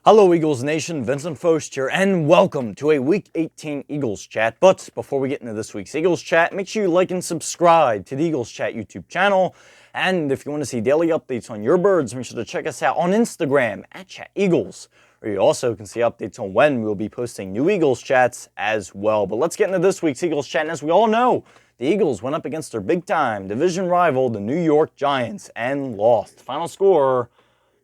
Hello Eagles Nation, Vincent Fost here, and welcome to a Week 18 Eagles Chat. But before we get into this week's Eagles Chat, make sure you like and subscribe to the Eagles Chat YouTube channel. And if you want to see daily updates on your birds, make sure to check us out on Instagram at Chat Eagles, where you also can see updates on when we'll be posting new Eagles Chats as well. But let's get into this week's Eagles Chat, and as we all know, the Eagles went up against their big-time division rival, the New York Giants, and lost. Final score,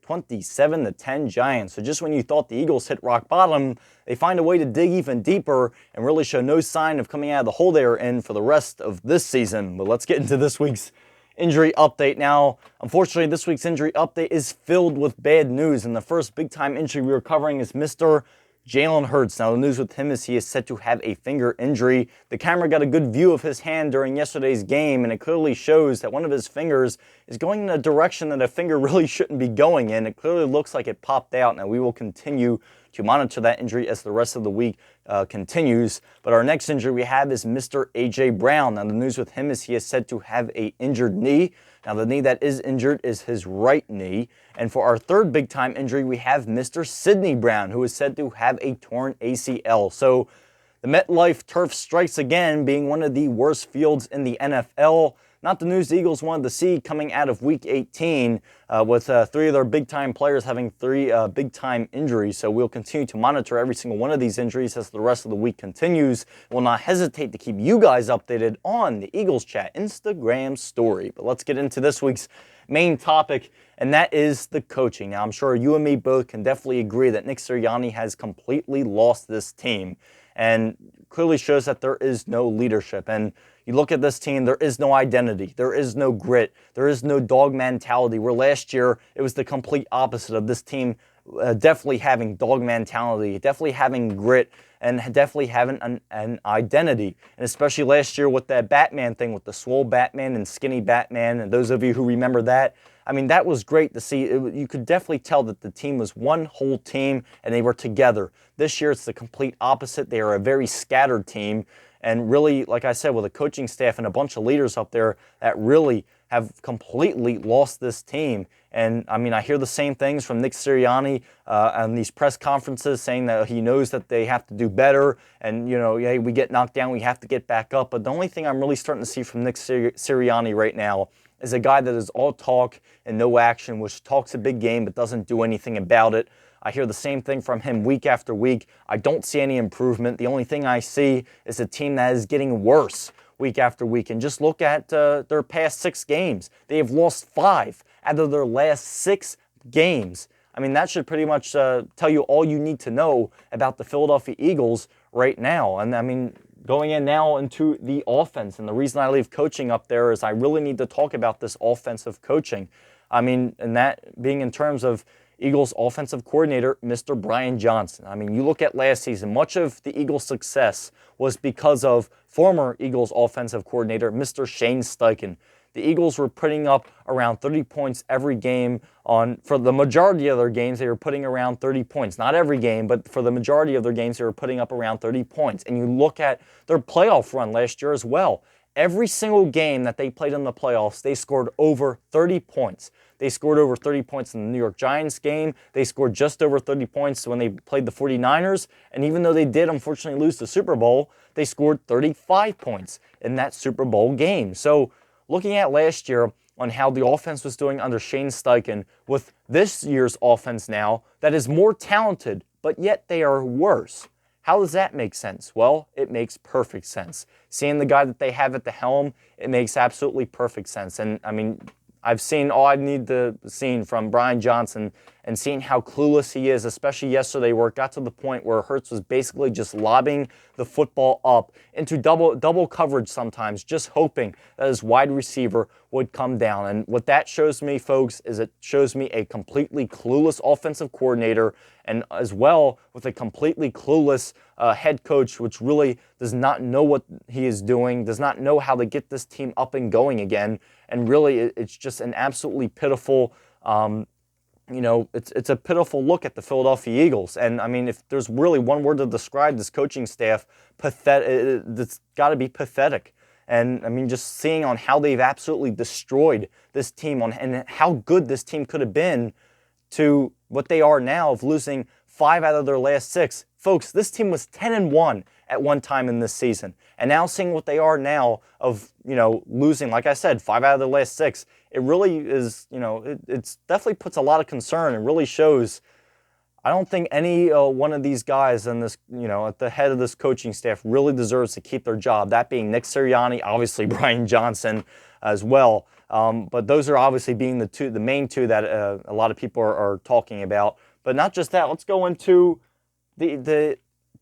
27-10 Giants. So just when you thought the Eagles hit rock bottom, they find a way to dig even deeper and really show no sign of coming out of the hole they are in for the rest of this season. But let's get into this week's injury update now. Unfortunately, this week's injury update is filled with bad news, and the first big-time injury we are covering is Mr. Jalen Hurts. Now, the news with him is he is said to have a finger injury. The camera got a good view of his hand during yesterday's game, and it clearly shows that one of his fingers is going in a direction that a finger really shouldn't be going in. It clearly looks like it popped out. Now, we will continue to monitor that injury as the rest of the week continues. But our next injury we have is Mr. A.J. Brown. Now, the news with him is he is said to have an injured knee. Now, the knee that is injured is his right knee. And for our third big-time injury, we have Mr. Sidney Brown, who is said to have a torn ACL. So the MetLife turf strikes again, being one of the worst fields in the NFL. Not the news the Eagles wanted to see coming out of Week 18, with three of their big-time players having three big-time injuries. So we'll continue to monitor every single one of these injuries as the rest of the week continues. We'll not hesitate to keep you guys updated on the Eagles Chat Instagram story. But let's get into this week's main topic, and that is the coaching. Now, I'm sure you and me both can definitely agree that Nick Sirianni has completely lost this team, and clearly shows that there is no leadership. And you look at this team, there is no identity, there is no grit, there is no dog mentality, where last year it was the complete opposite of this team definitely having dog mentality, definitely having grit, and definitely having an identity. And especially last year with that Batman thing, with the swole Batman and skinny Batman, and those of you who remember that, I mean, that was great to see. You could definitely tell that the team was one whole team and they were together. This year it's the complete opposite. They are a very scattered team. And really, like I said, with a coaching staff and a bunch of leaders up there that really have completely lost this team. And I mean, I hear the same things from Nick Sirianni on these press conferences, saying that he knows that they have to do better. And, you know, hey, we get knocked down, we have to get back up. But the only thing I'm really starting to see from Nick Sirianni right now is a guy that is all talk and no action, which talks a big game but doesn't do anything about it. I hear the same thing from him week after week. I don't see any improvement. The only thing I see is a team that is getting worse week after week. And just look at their past 6 games. They have lost 5 out of their last 6 games. I mean, that should pretty much tell you all you need to know about the Philadelphia Eagles right now. And I mean, going in now into the offense, and the reason I leave coaching up there is I really need to talk about this offensive coaching. I mean, and that being in terms of Eagles offensive coordinator, Mr. Brian Johnson. I mean, you look at last season, much of the Eagles' success was because of former Eagles offensive coordinator, Mr. Shane Steichen. The Eagles were putting up around 30 points every game. For the majority of their games, they were putting around 30 points. Not every game, but for the majority of their games, they were putting up around 30 points. And you look at their playoff run last year as well. Every single game that they played in the playoffs, they scored over 30 points. They scored over 30 points in the New York Giants game. They scored just over 30 points when they played the 49ers. And even though they did unfortunately lose the Super Bowl, they scored 35 points in that Super Bowl game. So looking at last year on how the offense was doing under Shane Steichen, with this year's offense now that is more talented, but yet they are worse. How does that make sense? Well, it makes perfect sense. Seeing the guy that they have at the helm, it makes absolutely perfect sense. And I mean, I've seen all I need to see from Brian Johnson, and seeing how clueless he is, especially yesterday, where it got to the point where Hurts was basically just lobbing the football up into double coverage sometimes, just hoping that his wide receiver would come down. And what that shows me, folks, is it shows me a completely clueless offensive coordinator, and as well with a completely clueless head coach, which really does not know what he is doing, does not know how to get this team up and going again. And really, it's just an absolutely pitiful, it's a pitiful look at the Philadelphia Eagles. And I mean, if there's really one word to describe this coaching staff, pathetic. It's got to be pathetic. And I mean, just seeing on how they've absolutely destroyed this team and how good this team could have been to what they are now of losing 5 out of their last 6. Folks, this team was 10-1 at one time in this season. And now seeing what they are now of, losing, like I said, 5 out of their last 6, it really is, it's definitely puts a lot of concern and really shows. I don't think any one of these guys in this, at the head of this coaching staff really deserves to keep their job. That being Nick Sirianni, obviously Brian Johnson as well. But those are obviously being the main two that a lot of people are talking about. But not just that. Let's go into the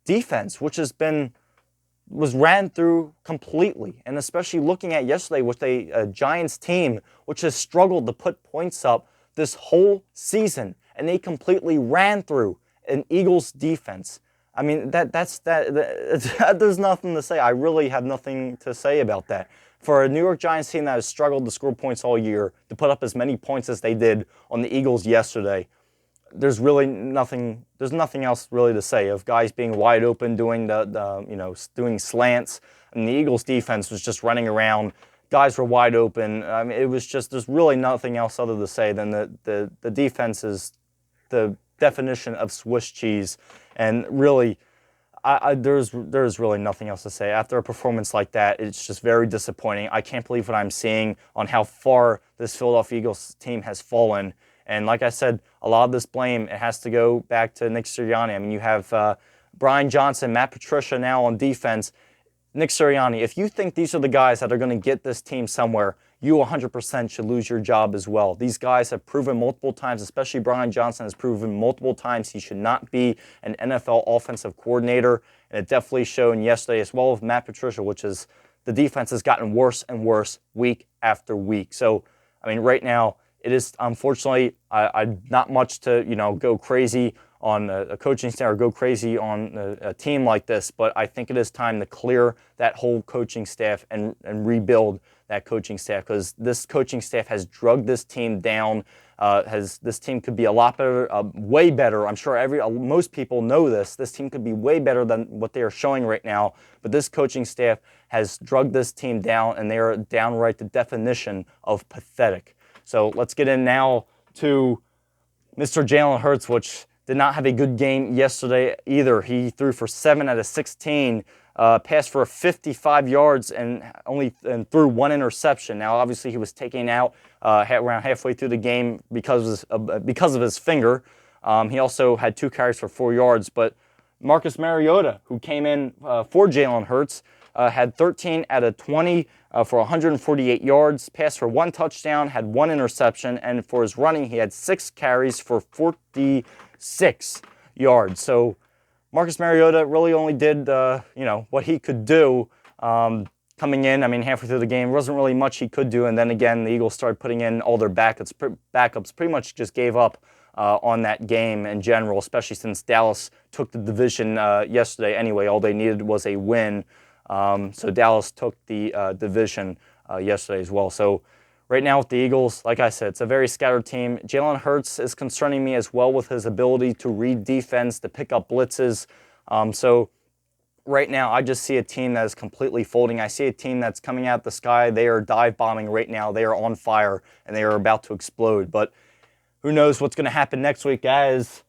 defense, which was ran through completely, and especially looking at yesterday with a Giants team which has struggled to put points up this whole season. And they completely ran through an Eagles defense. I mean, there's nothing to say. I really have nothing to say about that. For a New York Giants team that has struggled to score points all year, to put up as many points as they did on the Eagles yesterday, there's really nothing. There's nothing else really to say of guys being wide open, doing doing slants. And the Eagles defense was just running around. Guys were wide open. I mean, it was just, there's really nothing else other to say than the defense is the definition of Swiss cheese, and really, there's really nothing else to say. After a performance like that, it's just very disappointing. I can't believe what I'm seeing on how far this Philadelphia Eagles team has fallen. And like I said, a lot of this blame, it has to go back to Nick Sirianni. I mean, you have Brian Johnson, Matt Patricia now on defense. Nick Sirianni, if you think these are the guys that are going to get this team somewhere, you 100% should lose your job as well. These guys have proven multiple times, especially Brian Johnson has proven multiple times he should not be an NFL offensive coordinator. And it definitely showed yesterday as well with Matt Patricia, which is the defense has gotten worse and worse week after week. So, I mean, right now, it is, unfortunately, I not much to, go crazy on a coaching staff or go crazy on a team like this, but I think it is time to clear that whole coaching staff and rebuild that coaching staff, because this coaching staff has drugged this team down. This team could be a lot better, way better. I'm sure most people know this. This team could be way better than what they are showing right now, but this coaching staff has drugged this team down, and they are downright the definition of pathetic. So let's get in now to Mr. Jalen Hurts, which did not have a good game yesterday either. He threw for 7 out of 16, passed for 55 yards and threw 1 interception. Now, obviously, he was taken out around halfway through the game because of his finger. He also had 2 carries for 4 yards. But Marcus Mariota, who came in for Jalen Hurts, had 13 out of 20 for 148 yards, passed for 1 touchdown, had 1 interception, and for his running, he had 6 carries for 46 yards. So Marcus Mariota really only did, what he could do coming in. I mean, halfway through the game, there wasn't really much he could do. And then again, the Eagles started putting in all their backups. Pretty much just gave up on that game in general, especially since Dallas took the division yesterday anyway. All they needed was a win. So Dallas took the division yesterday as well. So right now with the Eagles, like I said, it's a very scattered team. Jalen Hurts is concerning me as well with his ability to read defense, to pick up blitzes. So right now I just see a team that is completely folding. I see a team that's coming out the sky. They are dive bombing right now. They are on fire, and they are about to explode. But who knows what's going to happen next week, guys.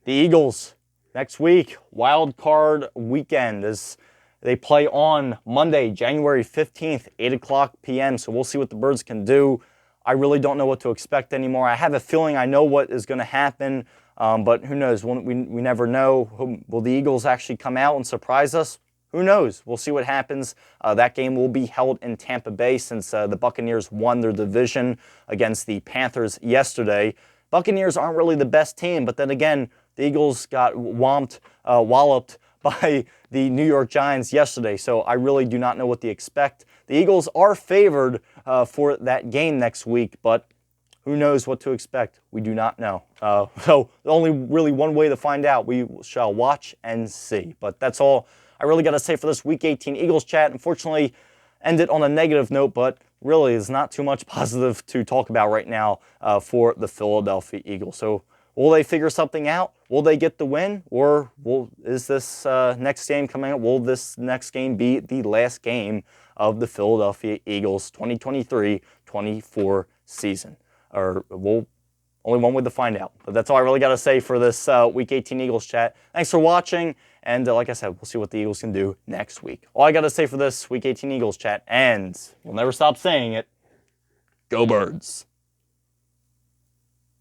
The Eagles, next week, wild card weekend is... They play on Monday, January 15th, 8 o'clock p.m., so we'll see what the Birds can do. I really don't know what to expect anymore. I have a feeling I know what is going to happen, but who knows? We never know. Will the Eagles actually come out and surprise us? Who knows? We'll see what happens. That game will be held in Tampa Bay since the Buccaneers won their division against the Panthers yesterday. Buccaneers aren't really the best team, but then again, the Eagles got walloped by the New York Giants yesterday, so I really do not know what to expect. The Eagles are favored for that game next week, but who knows what to expect? We do not know. So only really one way to find out. We shall watch and see. But that's all I really got to say for this Week 18 Eagles chat. Unfortunately, ended on a negative note, but really is not too much positive to talk about right now for the Philadelphia Eagles. So will they figure something out? Will they get the win? Or is this next game coming up? Will this next game be the last game of the Philadelphia Eagles 2023-24 season? Or Only one way to find out. But that's all I really got to say for this Week 18 Eagles chat. Thanks for watching, and like I said, we'll see what the Eagles can do next week. All I got to say for this Week 18 Eagles chat, and we'll never stop saying it, go Birds.